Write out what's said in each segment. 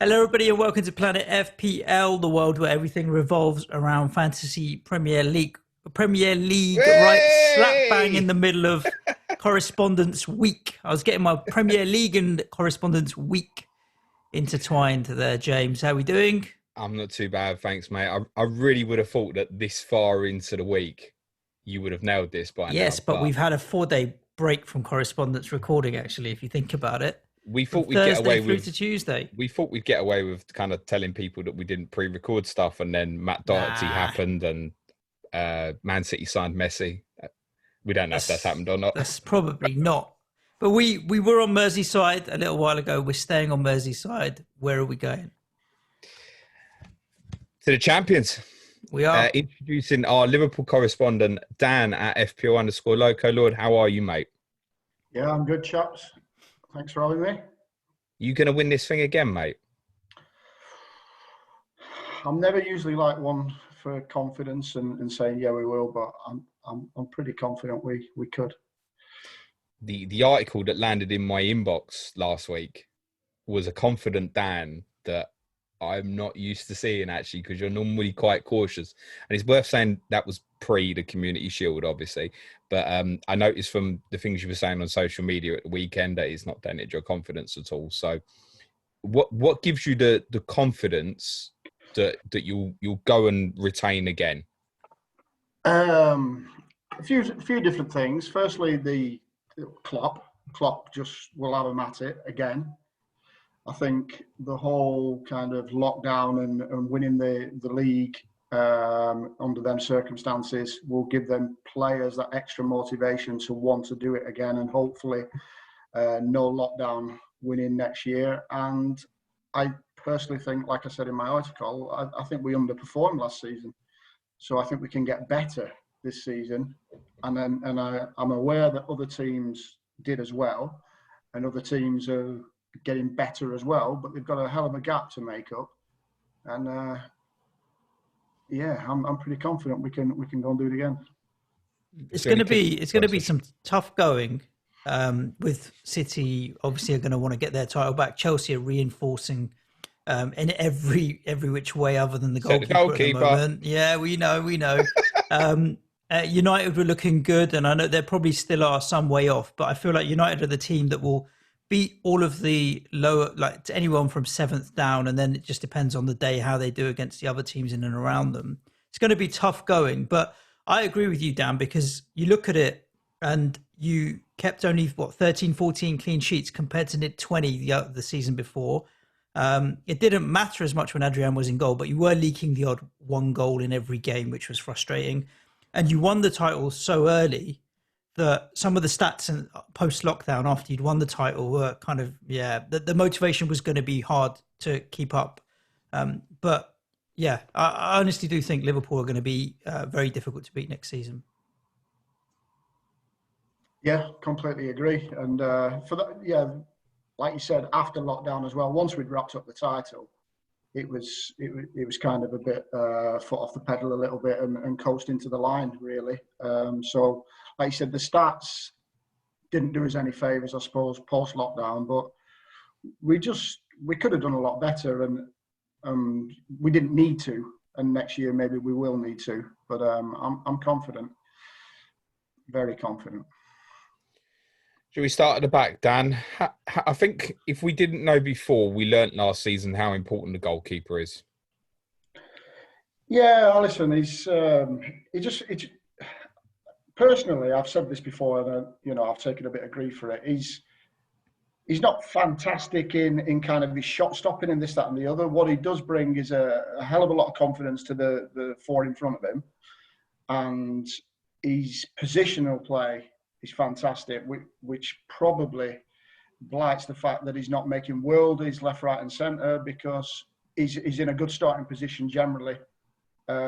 Hello, everybody, and welcome to Planet FPL, the world where everything revolves around fantasy Premier League. Premier League, right slap bang in the middle of Correspondence Week. I was getting my Premier League and Correspondence Week intertwined there, James. How are we doing? I'm not too bad, thanks, mate. I really would have thought that this far into the week, you would have nailed this by now. Yes, but we've had a 4-day break from Correspondence recording, actually, if you think about it. We From thought we'd get away Thursday through with to Tuesday. We thought we'd get away with kind of telling people that we didn't pre-record stuff, and then Matt Doherty happened, and Man City signed Messi. We don't know if that's happened or not. That's probably not. But we were on Merseyside a little while ago. We're staying on Merseyside. Where are we going? To the champions. We are. Introducing our Liverpool correspondent, Dan at FPL_Loco. Lord, how are you, mate? Yeah, I'm good, chaps. Thanks for having me. You going to win this thing again, mate? I'm never usually like one for confidence and saying, yeah, we will, but I'm pretty confident we could. The article that landed in my inbox last week was a confident Dan that I'm not used to seeing, actually, because you're normally quite cautious. And it's worth saying that was pre the Community Shield, obviously. But I noticed from the things you were saying on social media at the weekend that it's not dented your confidence at all. So what gives you the confidence that you'll go and retain again? A few different things. Firstly, the Klopp just will have a Matip again. I think the whole kind of lockdown and winning the league under them circumstances will give them players that extra motivation to want to do it again, and hopefully no lockdown winning next year. And I personally think, like I said in my article, I think we underperformed last season. So I think we can get better this season. And I'm aware that other teams did as well, and other teams are getting better as well, but they've got a hell of a gap to make up. And yeah, I'm pretty confident we can go and do it again. It's going to be some tough going. With City, obviously, are going to want to get their title back. Chelsea are reinforcing in every which way other than the goalkeeper. At the moment. Yeah, we know. United were looking good, and I know they probably still are some way off, but I feel like United are the team that will beat all of the lower, like to anyone from 7th down, and then it just depends on the day how they do against the other teams in and around them. It's going to be tough going, but I agree with you, Dan, because you look at it and you kept only 13, 14 clean sheets compared to 20 the season before. It didn't matter as much when Adrian was in goal, but you were leaking the odd one goal in every game, which was frustrating. And you won the title so early that some of the stats in post-lockdown after you'd won the title were kind of, the motivation was going to be hard to keep up. But yeah, I honestly do think Liverpool are going to be very difficult to beat next season. Yeah, completely agree. And for that, yeah, like you said, after lockdown as well, once we'd wrapped up the title, it was kind of a bit foot off the pedal a little bit and coast into the line, really. So, like you said, the stats didn't do us any favours, I suppose, post-lockdown, but we could have done a lot better, and we didn't need to. And next year, maybe we will need to. But I'm confident, very confident. Should we start at the back, Dan? I think if we didn't know before, we learnt last season how important the goalkeeper is. Yeah, Alisson, he's personally, I've said this before, and I've taken a bit of grief for it. He's not fantastic in kind of his shot stopping and this, that, and the other. What he does bring is a hell of a lot of confidence to the four in front of him, and his positional play is fantastic, which probably blights the fact that he's not making worldies left, right, and centre, because he's in a good starting position generally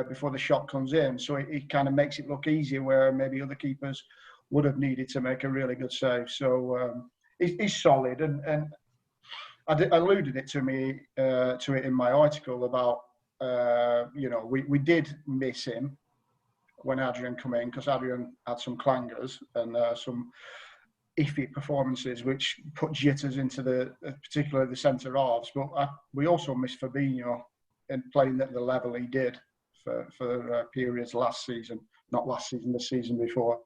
before the shot comes in. So it kind of makes it look easier where maybe other keepers would have needed to make a really good save. So he's solid, and I alluded it to it in my article about we did miss him when Adrian come in, because Adrian had some clangers and some iffy performances, which put jitters into particularly the centre halves. But we also missed Firmino in playing at the level he did for periods last season, not last season, the season before.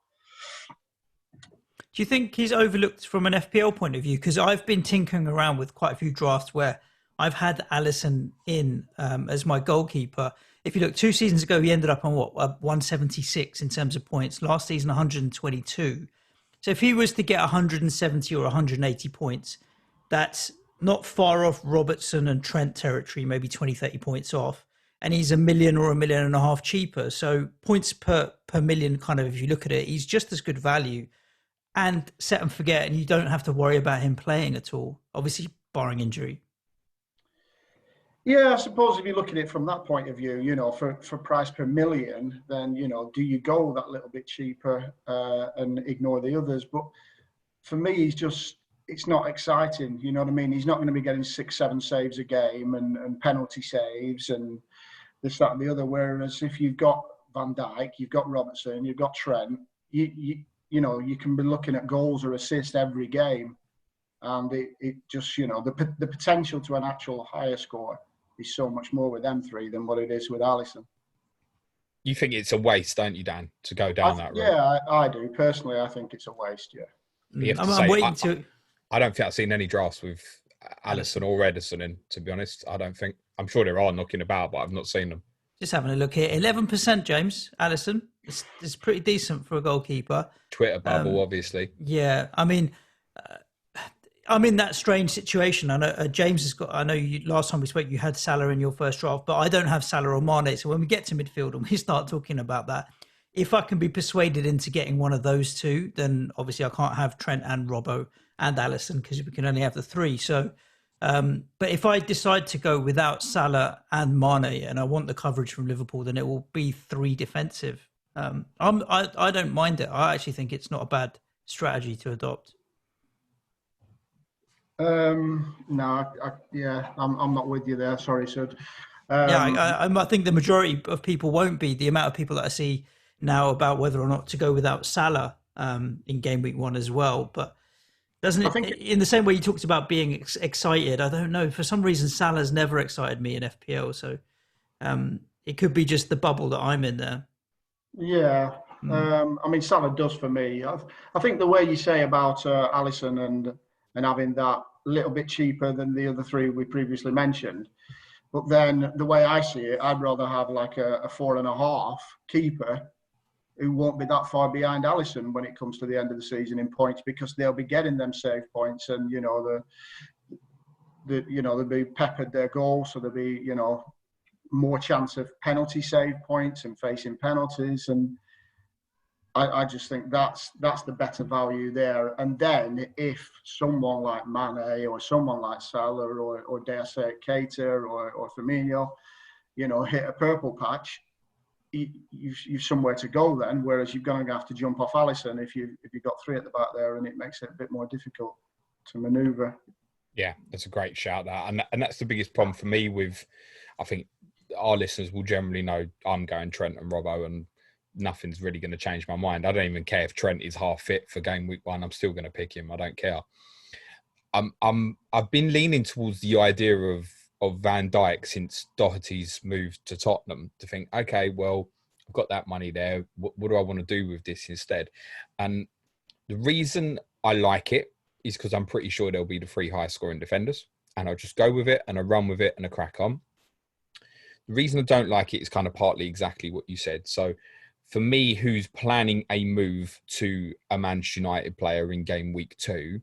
Do you think he's overlooked from an FPL point of view? Because I've been tinkering around with quite a few drafts where I've had Alisson in as my goalkeeper. If you look, 2 seasons ago, he ended up on 176 in terms of points. Last season, 122. So if he was to get 170 or 180 points, that's not far off Robertson and Trent territory, maybe 20, 30 points off. And he's $1 million or $1.5 million cheaper. So points per million, kind of, if you look at it, he's just as good value. And set and forget, and you don't have to worry about him playing at all, obviously barring injury. Yeah, I suppose if you look at it from that point of view, for price per million, then, do you go that little bit cheaper and ignore the others? But for me, it's not exciting. You know what I mean? He's not going to be getting 6-7 saves a game and penalty saves and this, that, and the other. Whereas if you've got Van Dijk, you've got Robertson, you've got Trent, you can be looking at goals or assists every game. And it just, the potential to an actual higher score is so much more with them three than what it is with Alisson. You think it's a waste, don't you, Dan, to go down that route? Yeah, I do. Personally, I think it's a waste, yeah. I'm waiting to... I don't think I've seen any drafts with Alisson or Ederson in, to be honest. I don't think. I'm sure there are knocking about, but I've not seen them. Just having a look here. 11%, James, Alisson. It's pretty decent for a goalkeeper. Twitter bubble, obviously. Yeah, I mean... I'm in that strange situation. I know James has got. I know you, last time we spoke, you had Salah in your first draft, but I don't have Salah or Mane. So when we get to midfield and we start talking about that, if I can be persuaded into getting one of those two, then obviously I can't have Trent and Robbo and Alisson because we can only have the three. So, but if I decide to go without Salah and Mane and I want the coverage from Liverpool, then it will be 3 defensive. I don't mind it. I actually think it's not a bad strategy to adopt. No, I'm not with you there. Sorry, Sid. I think the majority of people won't be. The amount of people that I see now about whether or not to go without Salah in game week 1 as well. But doesn't it, in the same way you talked about being excited, I don't know. For some reason, Salah's never excited me in FPL. So it could be just the bubble that I'm in there. Yeah. I mean, Salah does for me. I think the way you say about Alisson and having that little bit cheaper than the other 3 we previously mentioned. But then the way I see it, I'd rather have like a 4.5 keeper who won't be that far behind Alisson when it comes to the end of the season in points, because they'll be getting them save points and, they'll be peppered their goals. So there'll be, more chance of penalty save points and facing penalties. And I just think that's the better value there. And then if someone like Mane or someone like Salah or dare say Keita or Firmino, hit a purple patch, you've somewhere to go then. Whereas you're going to have to jump off Alisson if you've got 3 at the back there, and it makes it a bit more difficult to manoeuvre. Yeah, that's a great shout. And that's the biggest problem for me with, I think our listeners will generally know I'm going Trent and Robbo, and nothing's really going to change my mind. I don't even care if Trent is half fit for game week 1. I'm still going to pick him. I don't care. I've been leaning towards the idea of Van Dijk since Doherty's moved to Tottenham, to think, okay, well, I've got that money there. What do I want to do with this instead? And the reason I like it is because I'm pretty sure there'll be the 3 high scoring defenders, and I'll just go with it and I run with it and I crack on. The reason I don't like it is kind of partly exactly what you said. So for me, who's planning a move to a Manchester United player in game week 2,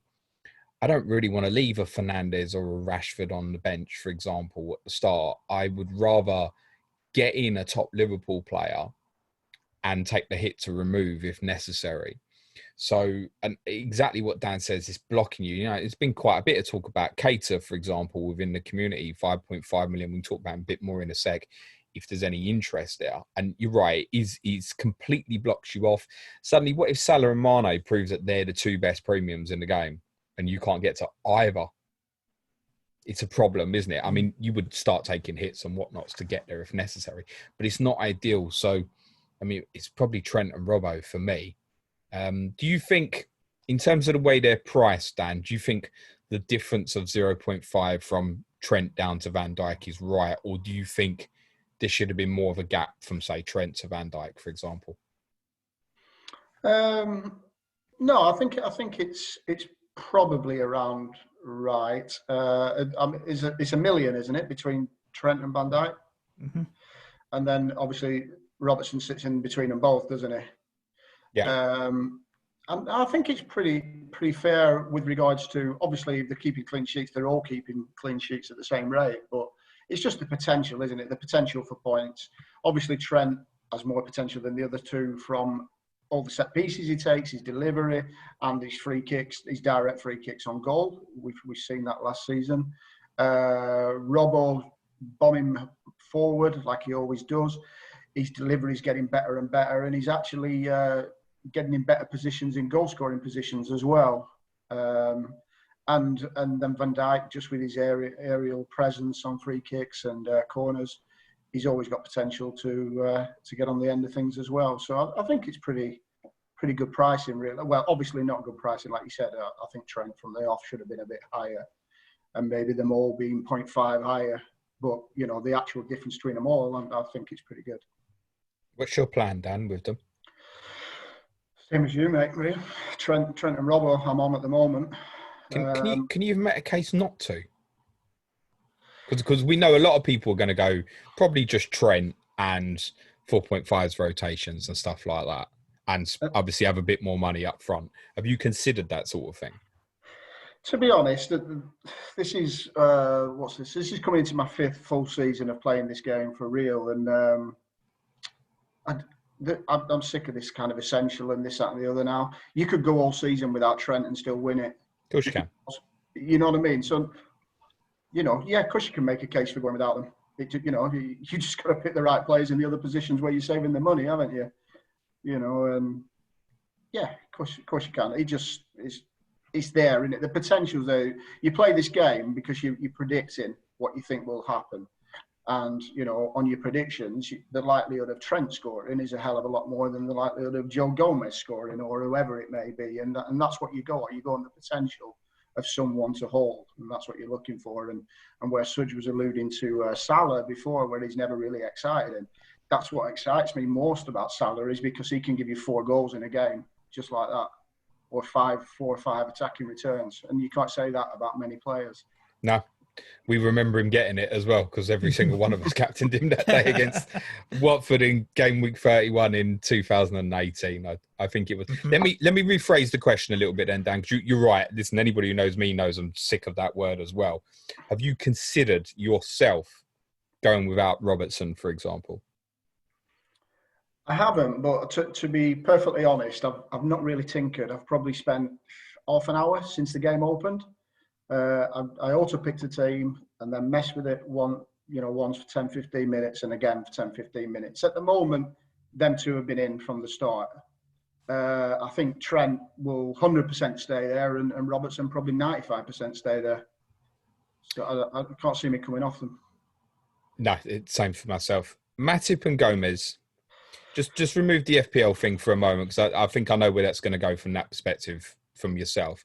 I don't really want to leave a Fernandes or a Rashford on the bench, for example, at the start. I would rather get in a top Liverpool player and take the hit to remove if necessary. So, and exactly what Dan says is blocking you. It's been quite a bit of talk about Keita, for example, within the community, 5.5 million. We can talk about a bit more in a sec, if there's any interest there. And you're right, he's completely blocks you off. Suddenly, what if Salah and Mane proves that they're the 2 best premiums in the game and you can't get to either? It's a problem, isn't it? I mean, you would start taking hits and whatnots to get there if necessary, but it's not ideal. So, I mean, it's probably Trent and Robbo for me. Do you think In terms of the way they're priced, Dan, do you think the difference of 0.5 from Trent down to Van Dijk is right? Or do you think there should have been more of a gap from, say, Trent to Van Dijk, for example? No, I think it's probably around right. It's a million, isn't it, between Trent and Van Dijk? Mm-hmm. And then obviously Robertson sits in between them both, doesn't he? Yeah. And I think it's pretty fair with regards to, obviously, if they're keeping clean sheets, they're all keeping clean sheets at the same rate. But it's just the potential, isn't it? The potential for points. Obviously, Trent has more potential than the other two from all the set pieces he takes, his delivery, and his free kicks, his direct free kicks on goal. We've seen that last season. Robbo bombing forward like he always does. His delivery is getting better and better, and he's actually getting in better positions in goal scoring positions as well. And then Van Dijk, just with his aerial presence on free kicks and corners, he's always got potential to get on the end of things as well. So I think it's pretty good pricing, really. Well, obviously not good pricing, like you said. I think Trent from the off should have been a bit higher, and maybe them all being 0.5 higher. But you know, the actual difference between them all, I think it's pretty good. What's your plan, Dan, with them? Same as you, mate. Really. Trent and Robbo, I'm on at the moment. Can you even make a case not to? Because we know a lot of people are going to go probably just Trent and 4.5s rotations and stuff like that, and obviously have a bit more money up front. Have you considered that sort of thing? To be honest, this is what's this? This is coming into my 5th full season of playing this game for real, and I'm sick of this kind of essential and this, that, and the other. Now you could go all season without Trent and still win it. Of course you can. You know what I mean? So, you know, yeah, of course you can make a case for going without them. You know, you just got to pick the right players in the other positions where you're saving the money, haven't you? You know, yeah, of course you can. It just is. It's there, isn't it? The potential's there. You play this game because you're predicting what you think will happen. And, you know, on your predictions, the likelihood of Trent scoring is a hell of a lot more than the likelihood of Joe Gomex scoring or whoever it may be. And that's what you go on. You go on the potential of someone to hold. And that's what you're looking for. And where Sudge was alluding to Salah before, where he's never really excited. And that's what excites me most about Salah, is because he can give you 4 goals in a game, just like that. Or 4 or 5 attacking returns. And you can't say that about many players. No. We remember him getting it as well, because every single one of us captained him that day against Watford in game week 31 in 2018. I think it was. Let me rephrase the question a little bit then, Dan, because you're right. Listen, anybody who knows me knows I'm sick of that word as well. Have you considered yourself going without Robertson, for example? I haven't, but to be perfectly honest, I've not really tinkered. I've probably spent half an hour since the game opened. I auto-picked a team and then messed with it once for 10, 15 minutes and again for 10, 15 minutes. At the moment, them two have been in from the start. I think Trent will 100% stay there and Robertson probably 95% stay there. So I can't see me coming off them. No, it's same for myself. Matip and Gomez. Just remove the FPL thing for a moment, because I think I know where that's going to go from that perspective from yourself.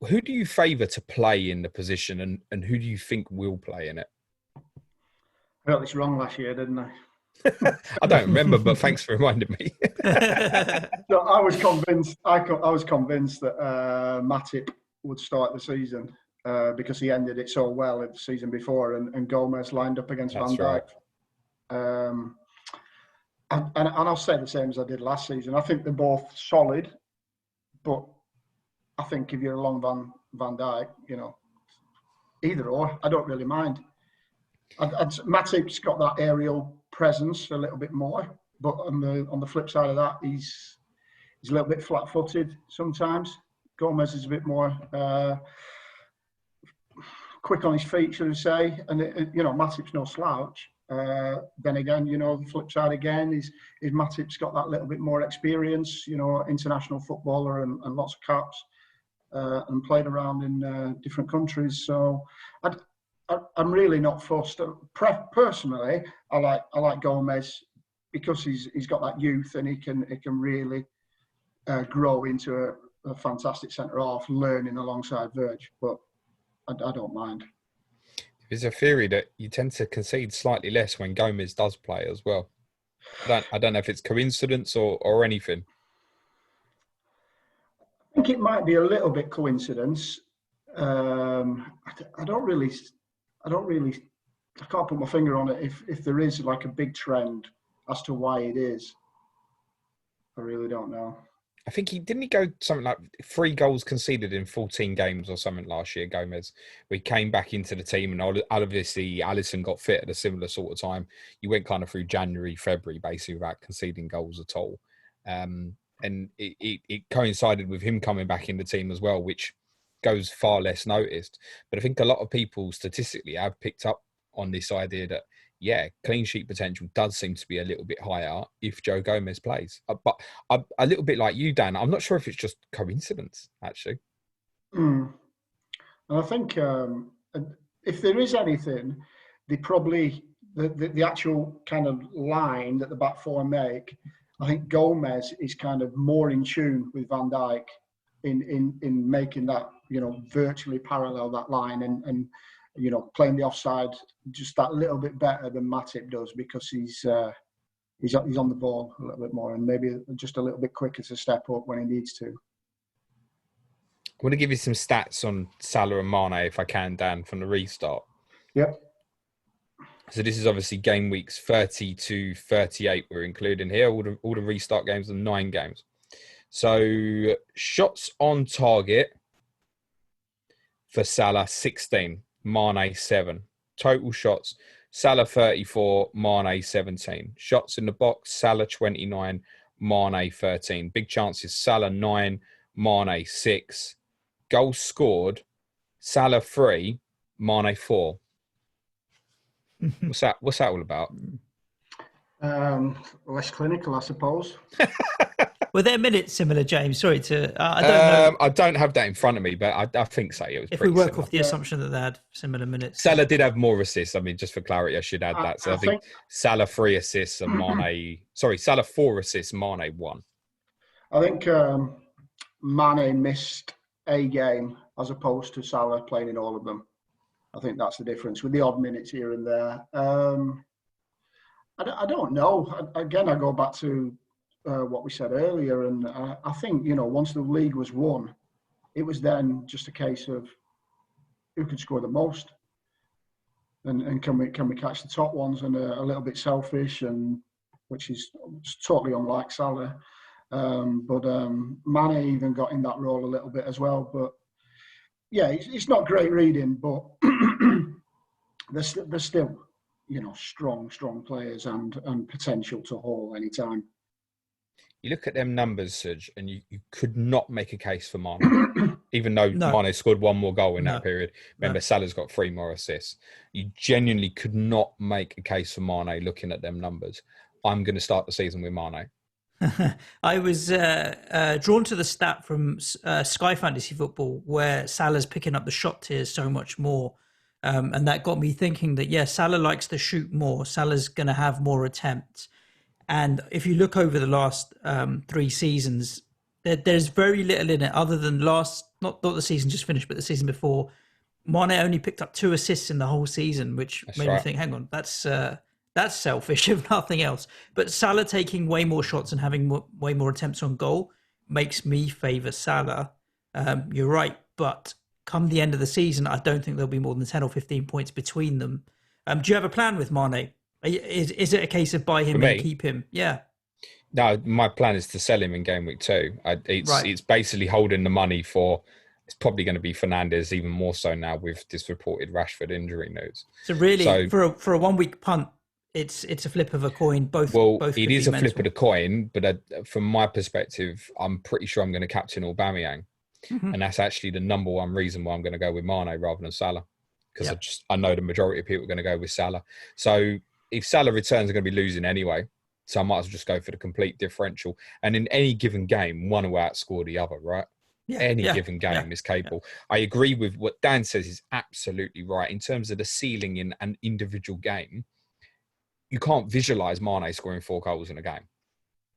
Who do you favour to play in the position, and who do you think will play in it? I got this wrong last year, didn't I? I don't remember, but thanks for reminding me. So I was convinced. I was convinced that Matip would start the season because he ended it so well in the season before, and Gomez lined up against Van Dijk. Right. And I'll say the same as I did last season. I think they're both solid, but I think if you're along Van Dijk, you know, either or, I don't really mind. Matip's got that aerial presence a little bit more, but on the flip side of that, he's a little bit flat-footed sometimes. Gomez is a bit more quick on his feet, should I say? And Matip's no slouch. Then again, the flip side again is Matip's got that little bit more experience, international footballer and lots of caps, and played around in different countries. So I'm really not fussed. Personally, I like Gomez because he's got that youth and he can really grow into a fantastic centre half learning alongside Verge, but I don't mind. There's a theory that you tend to concede slightly less when Gomez does play as well. I don't know if it's coincidence or anything. I think it might be a little bit coincidence. I can't put my finger on it. If there is like a big trend as to why it is, I really don't know. I think didn't he go something like 3 goals conceded in 14 games or something last year, Gomez. We came back into the team, and obviously Alisson got fit at a similar sort of time. You went kind of through January, February, basically without conceding goals at all. And it coincided with him coming back in the team as well, which goes far less noticed. But I think a lot of people statistically have picked up on this idea that, yeah, clean sheet potential does seem to be a little bit higher if Joe Gomez plays. But a little bit like you, Dan, I'm not sure if it's just coincidence, actually. And I think if there is anything, they probably, the actual kind of line that the back four make, I think Gomez is kind of more in tune with Van Dijk in making that, virtually parallel that line and playing the offside just that little bit better than Matip does, because he's on the ball a little bit more and maybe just a little bit quicker to step up when he needs to. I want to give you some stats on Salah and Mane, if I can, Dan, from the restart. Yep. So this is obviously game weeks 30 to 38 we're including here. All the restart games are 9 games. So shots on target for Salah, 16. Mane, 7. Total shots, Salah 34, Mane 17. Shots in the box, Salah 29, Mane 13. Big chances, Salah 9, Mane 6. Goals scored, Salah 3, Mane 4. What's that all about? Less clinical, I suppose. Were their minutes similar, James? Sorry to... I don't know. I don't have that in front of me, but I think so. It was if we work similar. off the assumption that they had similar minutes. Salah did have more assists. I mean, just for clarity, I should add that. So I think Salah 3 assists and Mane... Sorry, Salah 4 assists, Mane 1. I think Mane missed a game as opposed to Salah playing in all of them. I think that's the difference, with the odd minutes here and there. I don't know. Again, I go back to what we said earlier, and I think, once the league was won, it was then just a case of who could score the most, and can we catch the top ones, and a little bit selfish, and which is totally unlike Salah. But Mane even got in that role a little bit as well. But yeah, it's not great reading, but they're still, strong players and potential to haul anytime. You look at them numbers, Serge, and you could not make a case for Mane, even though Mane scored 1 more goal in that period. Remember, Salah's got 3 more assists. You genuinely could not make a case for Mane looking at them numbers. I'm going to start the season with Mane. I was drawn to the stat from Sky Fantasy Football where Salah's picking up the shot tiers so much more. And that got me thinking that, Salah likes to shoot more. Salah's going to have more attempts. And if you look over the last 3 seasons, there's very little in it other than not the season just finished, but the season before. Mane only picked up 2 assists in the whole season, which made me think, hang on, that's selfish if nothing else. But Salah taking way more shots and having way more attempts on goal makes me favour Salah. You're right, but come the end of the season, I don't think there'll be more than 10 or 15 points between them. Do you have a plan with Mane? Is it a case of buy him and keep him? Yeah. No, my plan is to sell him in game week 2. It's basically holding the money for. It's probably going to be Fernandes, even more so now with this reported Rashford injury news. So really, for a 1 week punt, it's a flip of a coin. Both it is a flip of the coin, but from my perspective, I'm pretty sure I'm going to captain Aubameyang, and that's actually the number 1 reason why I'm going to go with Mane rather than Salah, because I know the majority of people are going to go with Salah. So if Salah returns, are going to be losing anyway. So I might as well just go for the complete differential. And in any given game, one will outscore the other, right? Any given game is capable. I agree with what Dan says is absolutely right. In terms of the ceiling in an individual game, you can't visualise Mane scoring 4 goals in a game.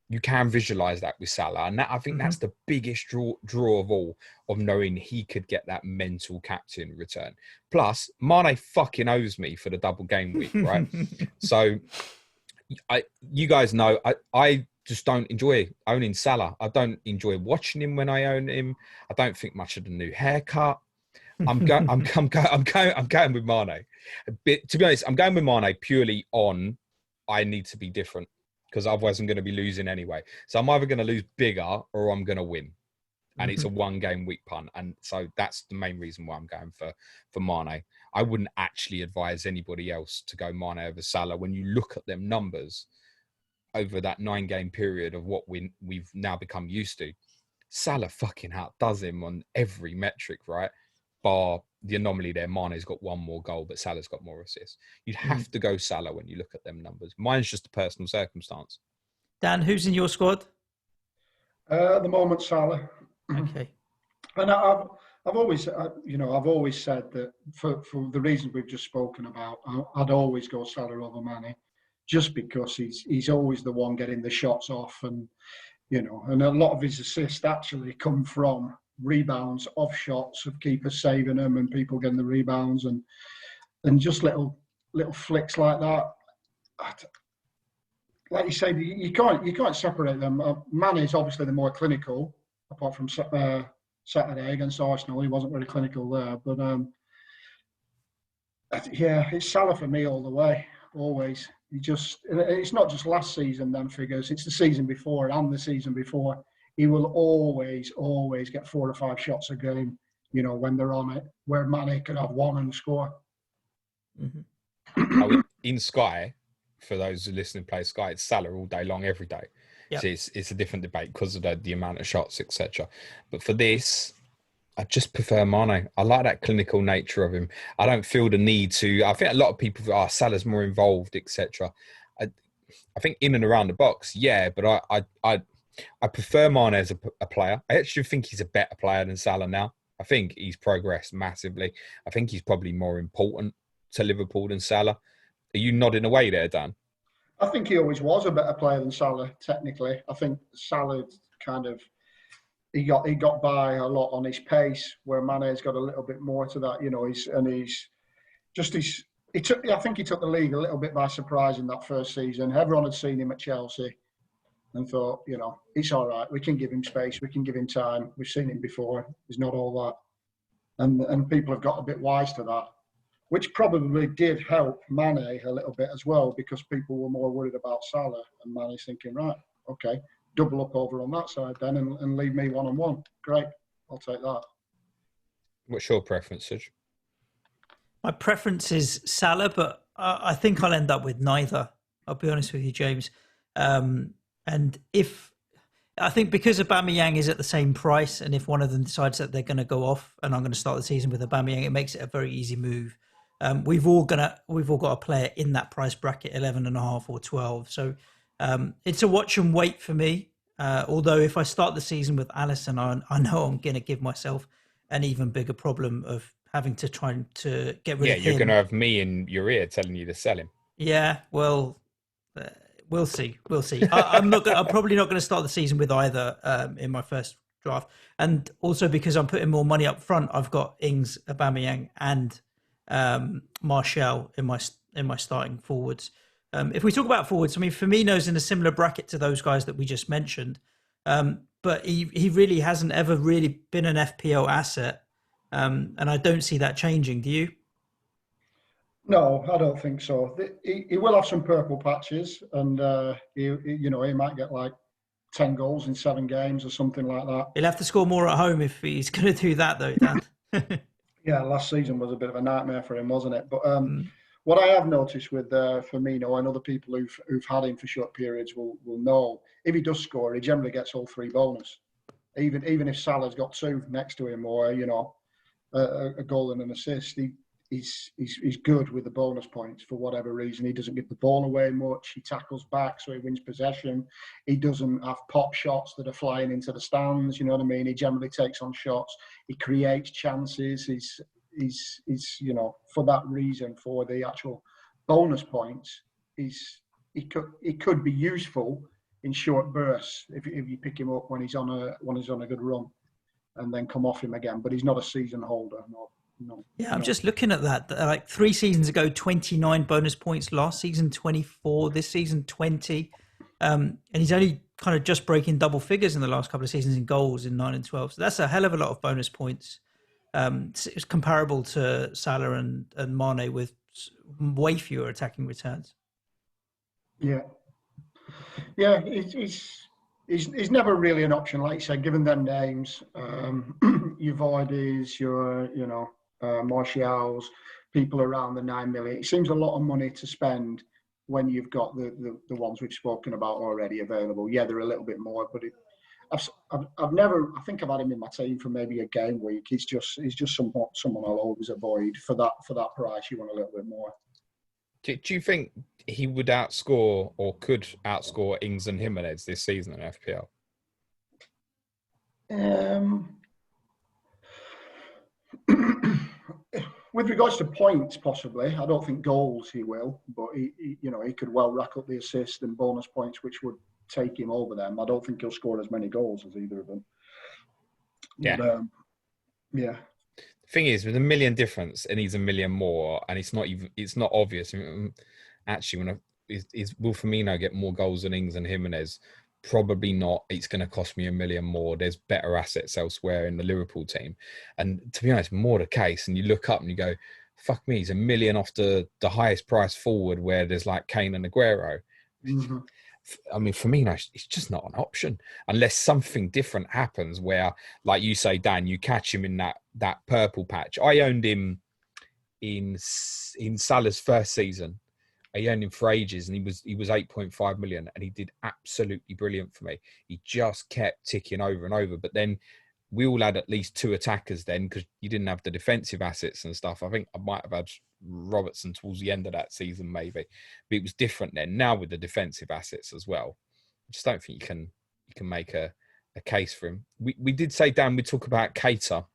you can visualize that with Salah, and that I think that's the biggest draw of all, of knowing he could get that mental captain return. Plus, Mane fucking owes me for the double game week, right? So, you guys know I just don't enjoy owning Salah. I don't enjoy watching him when I own him. I don't think much of the new haircut. I'm going with Mane. But to be honest, I'm going with Mane purely on I need to be different, because otherwise I'm going to be losing anyway. So I'm either going to lose bigger or I'm going to win. And it's a 1 game week punt. And so that's the main reason why I'm going for Mane. I wouldn't actually advise anybody else to go Mane over Salah. When you look at them numbers over that 9 game period of what we've now become used to, Salah fucking outdoes him on every metric, right? Bar the anomaly there, Mane's got 1 more goal, but Salah's got more assists. You'd have to go Salah when you look at them numbers. Mine's just a personal circumstance. Dan, who's in your squad? At the moment, Salah. Okay. And I've always said that for the reasons we've just spoken about, I'd always go Salah over Mane, just because he's always the one getting the shots off, and and a lot of his assists actually come from rebounds off shots of keepers saving them and people getting the rebounds, and just little flicks like that. Like you say, you can't separate them. Mane is obviously the more clinical, apart from Saturday against Arsenal. He wasn't very clinical there, but it's Salah for me all the way, always. It's not just last season, them figures, it's the season before and the season before. He will always get 4 or 5 shots a game, when they're on it, where Mane could have 1 and score. In Sky, for those who listen and play Sky, it's Salah all day long, every day. Yep. So it's a different debate because of the amount of shots, etc. But for this, I just prefer Mane. I like that clinical nature of him. I don't feel the need to. I think a lot of people Salah's more involved, etc. I think in and around the box, yeah, but I prefer Mane as a player. I actually think he's a better player than Salah now. I think he's progressed massively. I think he's probably more important to Liverpool than Salah. Are you nodding away there, Dan? I think he always was a better player than Salah, technically. I think Salah he got by a lot on his pace, where Mane's got a little bit more to that, I think he took the league a little bit by surprise in that first season. Everyone had seen him at Chelsea and thought, it's all right. We can give him space. We can give him time. We've seen him before. He's not all that. And people have got a bit wise to that, which probably did help Mane a little bit as well, because people were more worried about Salah, and Mane's thinking, right, okay, double up over on that side then and leave me 1-on-1. Great, I'll take that. What's your preference, Suj? My preference is Salah, but I think I'll end up with neither. I'll be honest with you, James. And I think because Aubameyang is at the same price, and if one of them decides that they're going to go off and I'm going to start the season with Aubameyang, it makes it a very easy move. We've all got a player in that price bracket, 11.5 or 12. So it's a watch and wait for me. Although if I start the season with Alisson, I know I'm going to give myself an even bigger problem of having to try to get rid of him. Yeah, you're going to have me in your ear telling you to sell him. Yeah, well, we'll see. I'm probably not going to start the season with either in my first draft. And also because I'm putting more money up front, I've got Ings, Aubameyang, and Martial in my starting forwards. If we talk about forwards, I mean, Firmino's in a similar bracket to those guys that we just mentioned, but he really hasn't ever really been an FPL asset, and I don't see that changing. Do you? No, I don't think so. He will have some purple patches, and he might get like 10 goals in 7 games or something like that. He'll have to score more at home if he's going to do that, though, Dan. Yeah, last season was a bit of a nightmare for him, wasn't it? But what I have noticed with Firmino, and other people who've had him for short periods will know, if he does score, he generally gets all 3 bonus. Even if Salah's got 2 next to him, or a goal and an assist, he's good with the bonus points for whatever reason. He doesn't give the ball away much. He tackles back, so he wins possession. He doesn't have pop shots that are flying into the stands. You know what I mean? He generally takes on shots. He creates chances. He's for that reason, for the actual bonus points, he could be useful in short bursts if you pick him up when he's on a good run, and then come off him again. But he's not a season holder. No. Yeah, I'm just looking at that. Like 3 seasons ago, 29 bonus points. Last season, 24. This season, 20. And he's only kind of just breaking double figures in the last couple of seasons in goals in 9 and 12. So that's a hell of a lot of bonus points. It's comparable to Salah and Mane with way fewer attacking returns. Yeah, he's never really an option, like you said. Given them names, your Vardy's, your Martials, people around the 9 million. It seems a lot of money to spend when you've got the ones we've spoken about already available. Yeah, they're a little bit more, but I've never. I think I've had him in my team for maybe a game week. He's just someone I'll always avoid for that price. You want a little bit more. Do you think he would outscore or could outscore Ings and Jimenez this season in FPL? With regards to points, possibly. I don't think goals he will, but he could well rack up the assist and bonus points, which would take him over them. I don't think he'll score as many goals as either of them. Yeah. But, yeah. The thing is, with a million difference, and he's a million more, and it's not obvious. Actually, will Firmino get more goals than Ings and Jimenez? Probably not. It's going to cost me $1 million more. There's better assets elsewhere in the Liverpool team. And to be honest, more the case. And you look up and you go, fuck me, he's $1 million off the highest price forward where there's like Kane and Aguero. Mm-hmm. I mean, Firmino, it's just not an option unless something different happens where, like you say, Dan, you catch him in that purple patch. I owned him in Salah's first season. I owned him for ages, and he was 8.5 million, and he did absolutely brilliant for me. He just kept ticking over and over. But then we all had at least 2 attackers then, because you didn't have the defensive assets and stuff. I think I might have had Robertson towards the end of that season, maybe, but it was different then. Now with the defensive assets as well, I just don't think you can make a case for him. We did say, Dan, we talk about Keita.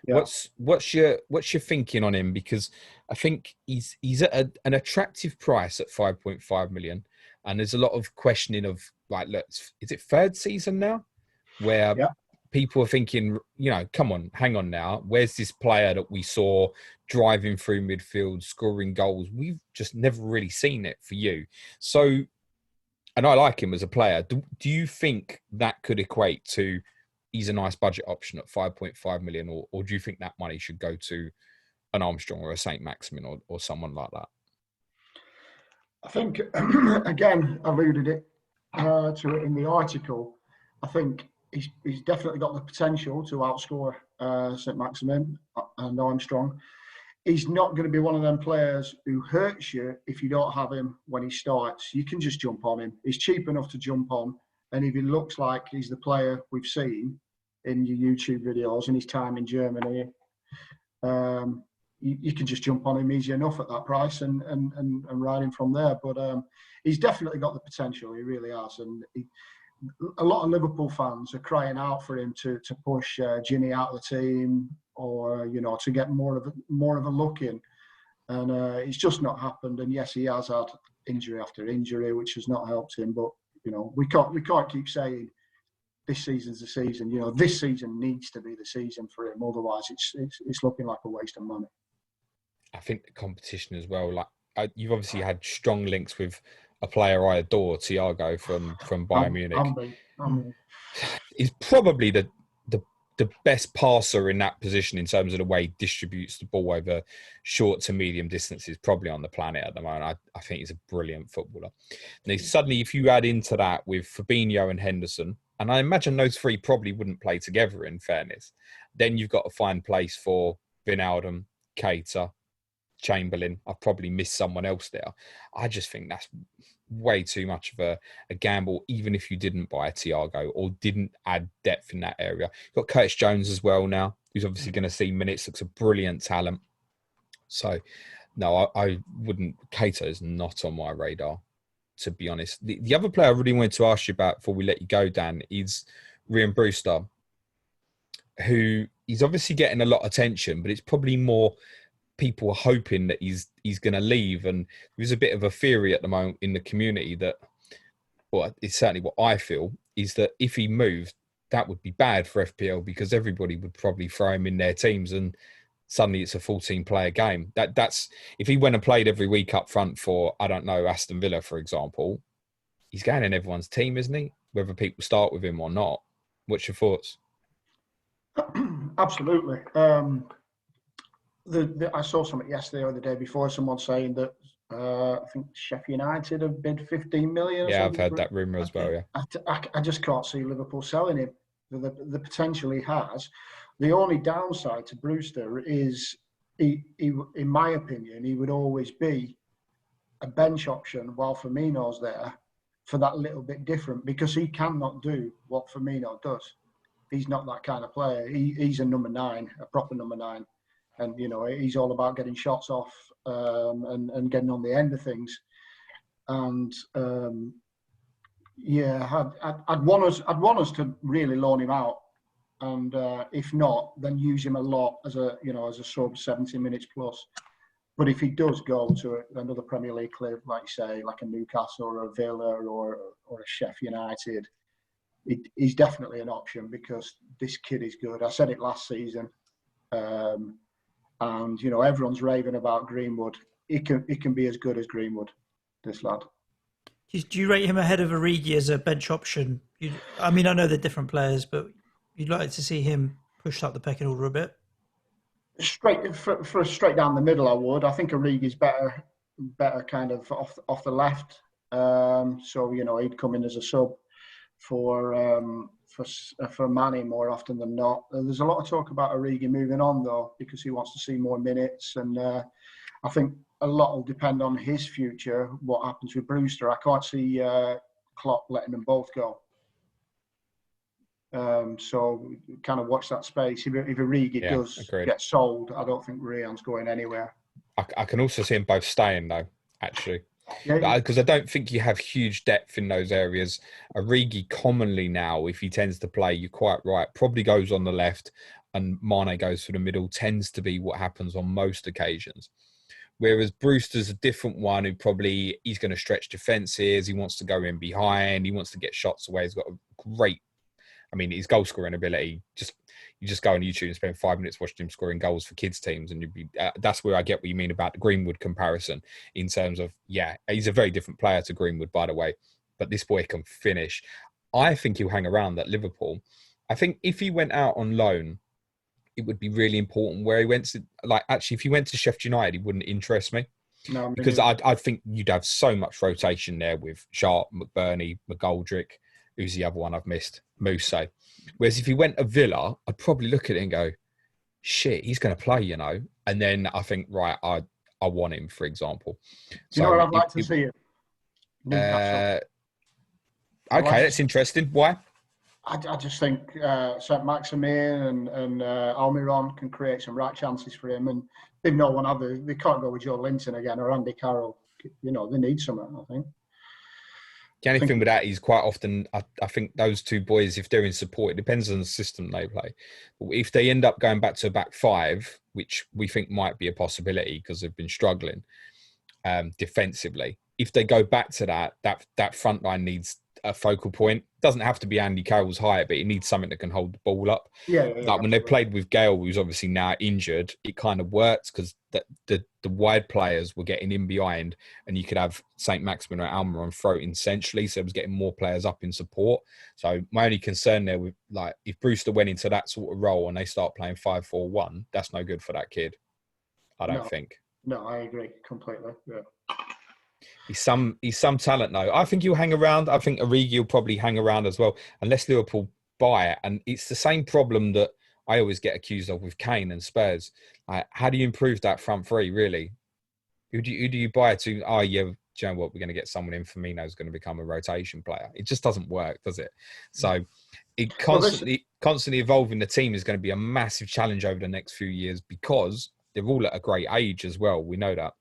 Yeah. What's your thinking on him? Because I think he's at an attractive price at 5.5 million, and there's a lot of questioning of like, look, is it 3rd season now where people are thinking, come on, hang on now, where's this player that we saw driving through midfield, scoring goals? We've just never really seen it for you. So, and I like him as a player. Do you think that could equate to he's a nice budget option at 5.5 million, or do you think that money should go to an Armstrong or a St. Maximin or someone like that? I think, again, I alluded to it in the article. I think he's definitely got the potential to outscore St. Maximin and Armstrong. He's not going to be one of them players who hurts you if you don't have him when he starts. You can just jump on him. He's cheap enough to jump on. And if he looks like he's the player we've seen in your YouTube videos in his time in Germany, you can just jump on him easy enough at that price and ride him from there. But he's definitely got the potential. He really has. And a lot of Liverpool fans are crying out for him to push Ginny out of the team, or to get more of a look in. And it's just not happened. And yes, he has had injury after injury, which has not helped him. But we can't keep saying this season's the season. This season needs to be the season for him. Otherwise, it's looking like a waste of money. I think the competition as well. Like you've obviously had strong links with a player I adore, Thiago from Bayern Munich. He's probably the best passer in that position in terms of the way he distributes the ball over short to medium distances, probably on the planet at the moment. I think he's a brilliant footballer. And suddenly, if you add into that with Fabinho and Henderson, and I imagine those 3 probably wouldn't play together in fairness, then you've got to find place for Wijnaldum, Keita, Chamberlain. I've probably missed someone else there. I just think that's way too much of a gamble, even if you didn't buy a Thiago or didn't add depth in that area. You've got Curtis Jones as well now, who's obviously going to see minutes, looks a brilliant talent. So, no, I wouldn't. Keita is not on my radar, to be honest. The other player I really wanted to ask you about before we let you go, Dan, is Brewster, who is obviously getting a lot of attention, but it's probably more people are hoping that he's going to leave. And there's a bit of a theory at the moment in the community that well, it's certainly what I feel, is that if he moved, that would be bad for FPL because everybody would probably throw him in their teams and suddenly it's a 14-player game. That's if he went and played every week up front for, I don't know, Aston Villa, for example, he's going in everyone's team, isn't he? Whether people start with him or not. What's your thoughts? Absolutely. I saw something yesterday or the day before, someone saying that I think Sheffield United have bid 15 million. Yeah, I've heard that rumour as well, yeah. I just can't see Liverpool selling him. The potential he has. The only downside to Brewster is, he, in my opinion, he would always be a bench option while Firmino's there for that little bit different, because he cannot do what Firmino does. He's not that kind of player. He's a number 9, a proper number 9. And, you know, he's all about getting shots off and getting on the end of things. And, yeah, I'd want us to really loan him out. And if not, then use him a lot as a sub 70 minutes plus. But if he does go to another Premier League club, like you say, like a Newcastle or a Villa or a Sheffield United, he's definitely an option because this kid is good. I said it last season. And, you know, everyone's raving about Greenwood. It can be as good as Greenwood, this lad. Do you rate him ahead of Origi as a bench option? I mean, I know they're different players, but you'd like to see him pushed up the pecking order a bit? Straight for straight down the middle, I would. I think Origi's better kind of off the left. So, you know, he'd come in as a sub for Manny more often than not. There's a lot of talk about Origi moving on though, because he wants to see more minutes, and I think a lot will depend on his future. What happens with Brewster? I can't see Klopp letting them both go. So kind of watch that space. If Origi does get sold, I don't think Ryan's going anywhere. I can also see them both staying though, actually. Yeah, because I don't think you have huge depth in those areas. Origi commonly now, if he tends to play, you're quite right, probably goes on the left and Mane goes for the middle, tends to be what happens on most occasions. Whereas Brewster's a different one who probably, he's going to stretch defences, he wants to go in behind, he wants to get shots away, he's got a great, I mean, his goal scoring ability, you just go on YouTube and spend 5 minutes watching him scoring goals for kids' teams, and you'd be. That's where I get what you mean about the Greenwood comparison in terms of, yeah, he's a very different player to Greenwood, by the way, but this boy can finish. I think he'll hang around at Liverpool. I think if he went out on loan, it would be really important where he went to. Like, actually, if he went to Sheffield United, he wouldn't interest me. No, because I think you'd have so much rotation there with Sharp, McBurney, McGoldrick. Who's the other one I've missed? Mousse. Whereas if he went to Villa, I'd probably look at it and go, shit, he's going to play, you know? And then I think, right, I want him, for example. Do you know what I'd like to see him? Okay, that's interesting. Why? I just think St. Maximin and Almiron can create some right chances for him. And they've no one other. They can't go with Joe Linton again or Andy Carroll. You know, they need someone, I think. The only thing with that is quite often, I think those two boys, if they're in support, it depends on the system they play. But if they end up going back to a back 5, which we think might be a possibility because they've been struggling defensively, if they go back to that front line needs a focal point. Doesn't have to be Andy Carroll's height, but it needs something that can hold the ball up. Yeah, like when they played with Gale, who's obviously now injured, it kind of worked because the wide players were getting in behind, and you could have St. Maximin or Almiron floating centrally, so it was getting more players up in support. So my only concern there with, like, if Brewster went into that sort of role and they start playing 5-4-1, that's no good for that kid. I don't think. No, I agree completely. Yeah. He's some talent though. I think he'll hang around. I think Origi will probably hang around as well, unless Liverpool buy it. And it's the same problem that I always get accused of with Kane and Spurs. How do you improve that front three, really? Who do you buy to? Oh, yeah, do you know what? We're going to get someone in. Firmino's going to become a rotation player. It just doesn't work, does it? So it constantly evolving the team is going to be a massive challenge over the next few years because they're all at a great age as well. We know that.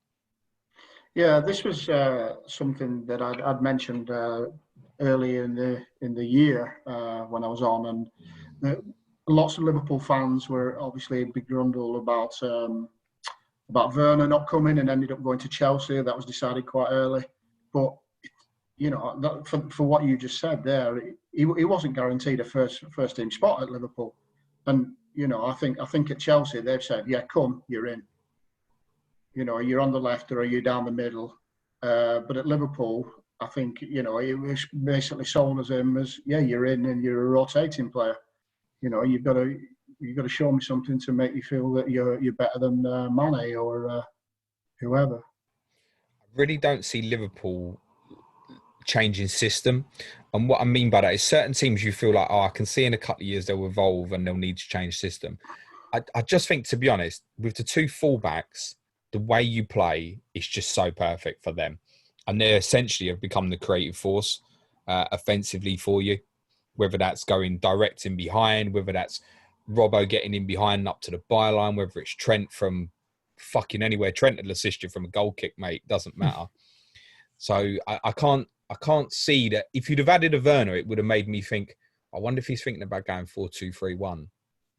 Yeah, this was something that I'd mentioned early in the year when I was on, and lots of Liverpool fans were obviously begrundled about Werner not coming and ended up going to Chelsea. That was decided quite early, but for what you just said there, he wasn't guaranteed a first team spot at Liverpool, and I think at Chelsea they've said, yeah, come, you're in. You're on the left or are you down the middle? But at Liverpool, I think it was basically sold as him as, yeah, you're in and you're a rotating player. You've got to show me something to make you feel that you're better than Mane or whoever. I really don't see Liverpool changing system, and what I mean by that is certain teams you feel like, I can see in a couple of years they'll evolve and they'll need to change system. I just think, to be honest, with the two fullbacks, the way you play is just so perfect for them. And they essentially have become the creative force offensively for you, whether that's going direct in behind, whether that's Robbo getting in behind and up to the byline, whether it's Trent from fucking anywhere. Trent will assist you from a goal kick, mate. Doesn't matter. So I can't see that. If you'd have added a Werner, it would have made me think, I wonder if he's thinking about going 4-2-3-1.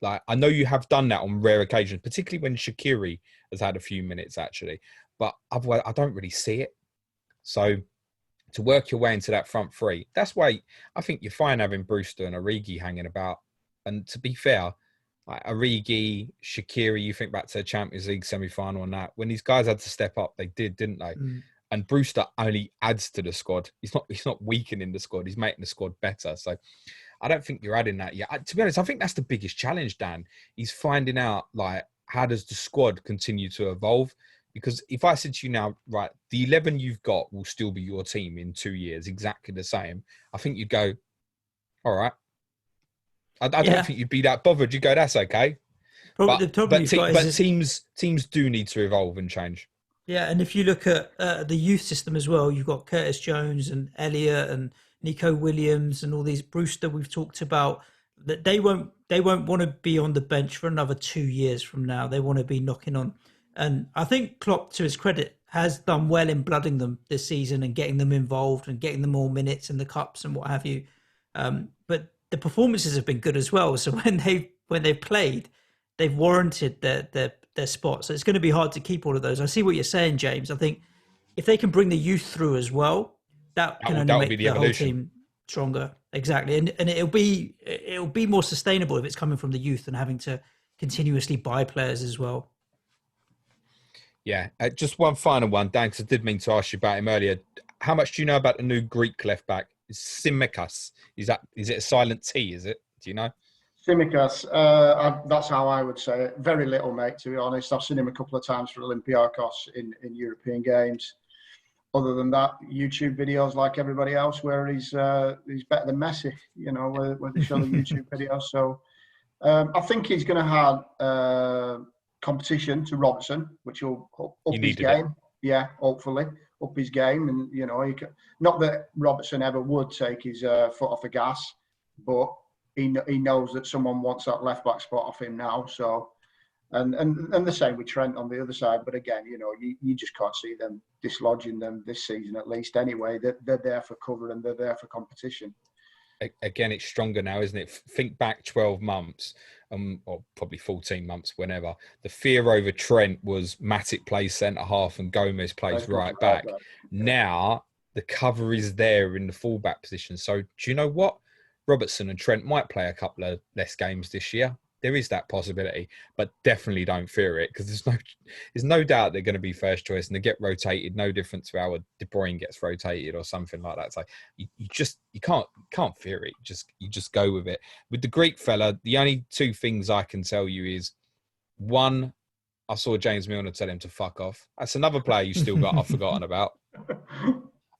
Like, I know you have done that on rare occasions, particularly when Shaqiri has had a few minutes, actually. But otherwise, I don't really see it. So to work your way into that front three, that's why I think you're fine having Brewster and Origi hanging about. And to be fair, like Origi, Shaqiri, you think back to the Champions League semi-final and that. When these guys had to step up, they did, didn't they? Mm. And Brewster only adds to the squad. He's not weakening the squad. He's making the squad better. So I don't think you're adding that yet. To be honest, I think that's the biggest challenge, Dan. He's finding out, like, how does the squad continue to evolve? Because if I said to you now, right, the 11 you've got will still be your team in 2 years, exactly the same, I think you'd go, all right. I don't think you'd be that bothered. You'd go, that's okay. Probably, but teams do need to evolve and change. Yeah, and if you look at the youth system as well, you've got Curtis Jones and Elliott and Nico Williams and all these, Brewster we've talked about, that they won't want to be on the bench for another 2 years from now. They want to be knocking on. And I think Klopp, to his credit, has done well in blooding them this season and getting them involved and getting them more minutes in the cups and what have you. But the performances have been good as well. So when they've played, they've warranted their spot. So it's going to be hard to keep all of those. I see what you're saying, James. I think if they can bring the youth through as well, that can only make the whole team stronger. Exactly. And it'll be more sustainable if it's coming from the youth and having to continuously buy players as well. Yeah. Just one final one, Dan, because I did mean to ask you about him earlier. How much do you know about the new Greek left back? Tsimikas. Is it a silent T, is it? Do you know? Tsimikas, that's how I would say it. Very little, mate, to be honest. I've seen him a couple of times for Olympiacos in European games. Other than that, YouTube videos like everybody else where he's better than Messi, where they show the YouTube videos. So I think he's going to have competition to Robertson, which will up his game. Yeah, hopefully up his game. And, not that Robertson ever would take his foot off the gas, but he knows that someone wants that left back spot off him now. So, and the same with Trent on the other side. But again, you just can't see them dislodging them this season, at least anyway. They're there for cover and they're there for competition. Again, it's stronger now, isn't it? Think back 12 months, or probably 14 months, whenever. The fear over Trent was Matip plays centre-half and Gomez plays right back. Now, the cover is there in the full-back position. So, do you know what? Robertson and Trent might play a couple of less games this year. There is that possibility, but definitely don't fear it, because there's no doubt they're going to be first choice and they get rotated. No different to how De Bruyne gets rotated or something like that. So you can't fear it. You just go with it. With the Greek fella, the only two things I can tell you is, one, I saw James Milner tell him to fuck off. That's another player you still got I've forgotten about.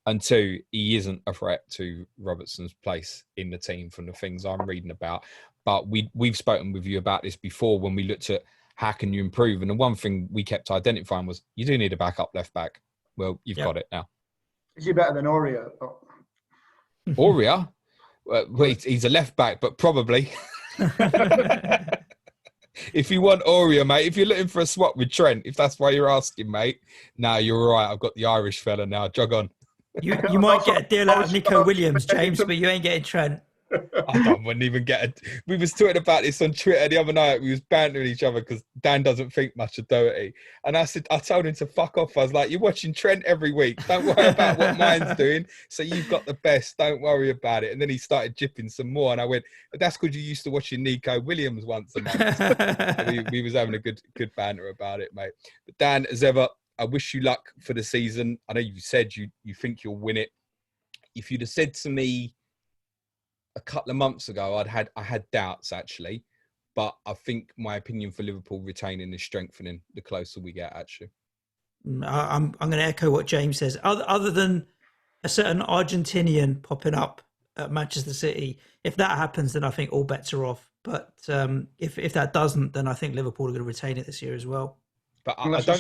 And two, he isn't a threat to Robertson's place in the team from the things I'm reading about. But we've spoken with you about this before when we looked at how can you improve. And the one thing we kept identifying was you do need a backup left back. Well, you've got it now. Is he better than Aurier? Aurier? Well, he's a left back, but probably. If you want Aurier, mate, if you're looking for a swap with Trent, if that's why you're asking, mate, no, you're all right. I've got the Irish fella now. Jog on. You might get a deal out of Nico Williams, James, but you ain't getting Trent. wouldn't even get it. We was talking about this on Twitter the other night. We was bantering each other because Dan doesn't think much of Doherty. And I told him to fuck off. I was like, you're watching Trent every week. Don't worry about what mine's doing. So you've got the best. Don't worry about it. And then he started jipping some more. And I went, that's because you used to watching Nico Williams once a month. we was having a good banter about it, mate. But Dan, as ever, I wish you luck for the season. I know you said you think you'll win it. If you'd have said to me a couple of months ago, I had doubts actually, but I think my opinion for Liverpool retaining is strengthening the closer we get. Actually, I'm going to echo what James says. Other than a certain Argentinian popping up at Manchester City, if that happens, then I think all bets are off. But if that doesn't, then I think Liverpool are going to retain it this year as well. But unless a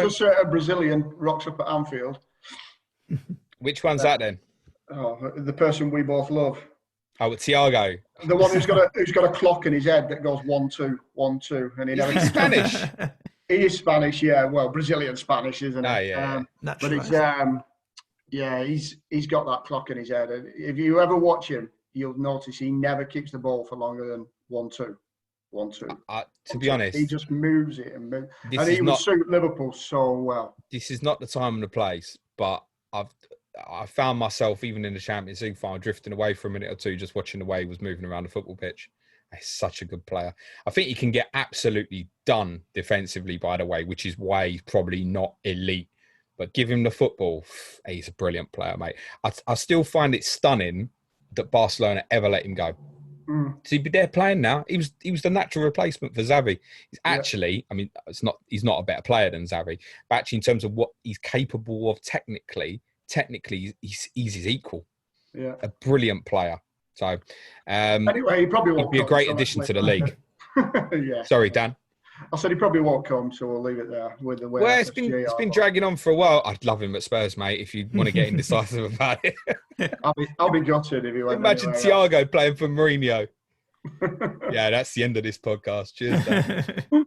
certain Brazilian rocks up at Anfield. Which one's that then? Oh, the person we both love. Oh, Thiago. The one who's got a clock in his head that goes 1-2, 1-2, and he never. He's Spanish. He is Spanish, yeah. Well, Brazilian Spanish, isn't he? Oh, yeah. But it's he's got that clock in his head. If you ever watch him, you'll notice he never keeps the ball for longer than 1-2, 1-2. To be honest, he just moves it and he would suit Liverpool so well. This is not the time and the place, but I found myself, even in the Champions League final, drifting away for a minute or two, just watching the way he was moving around the football pitch. He's such a good player. I think he can get absolutely done defensively, by the way, which is why he's probably not elite. But give him the football, he's a brilliant player, mate. I still find it stunning that Barcelona ever let him go. To be there playing now, he was the natural replacement for Xavi. He's actually, I mean, he's not a better player than Xavi, but actually in terms of what he's capable of technically, he's his equal. Yeah, a brilliant player. So anyway, he probably won't be a great addition to the league. Yeah. Sorry, Dan. I said he probably won't come, so we'll leave it there with the way. Well, it's been dragging on for a while. I'd love him at Spurs, mate. If you want to get indecisive about it, I'll be gutted if he went. Imagine Thiago playing for Mourinho. Yeah, that's the end of this podcast. Cheers, Dan.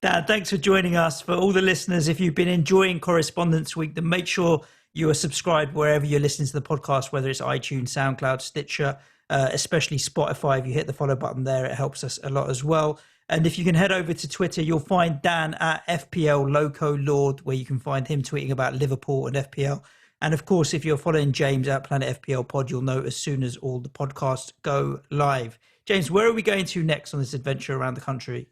Dan, thanks for joining us. For all the listeners, if you've been enjoying Correspondence Week, then make sure you are subscribed wherever you're listening to the podcast, whether it's iTunes, SoundCloud, Stitcher, especially Spotify. If you hit the follow button there, it helps us a lot as well. And if you can head over to Twitter, you'll find Dan at FPL Loco Lord, where you can find him tweeting about Liverpool and FPL. And of course, if you're following James at Planet FPL Pod, you'll know as soon as all the podcasts go live. James, where are we going to next on this adventure around the country?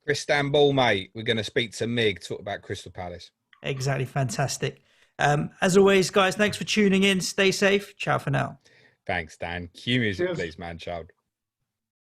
Istanbul, mate. We're going to speak to Mig, talk about Crystal Palace. Exactly. Fantastic. As always, guys, thanks for tuning in. Stay safe. Ciao for now. Thanks, Dan. Cue music, please, man, child.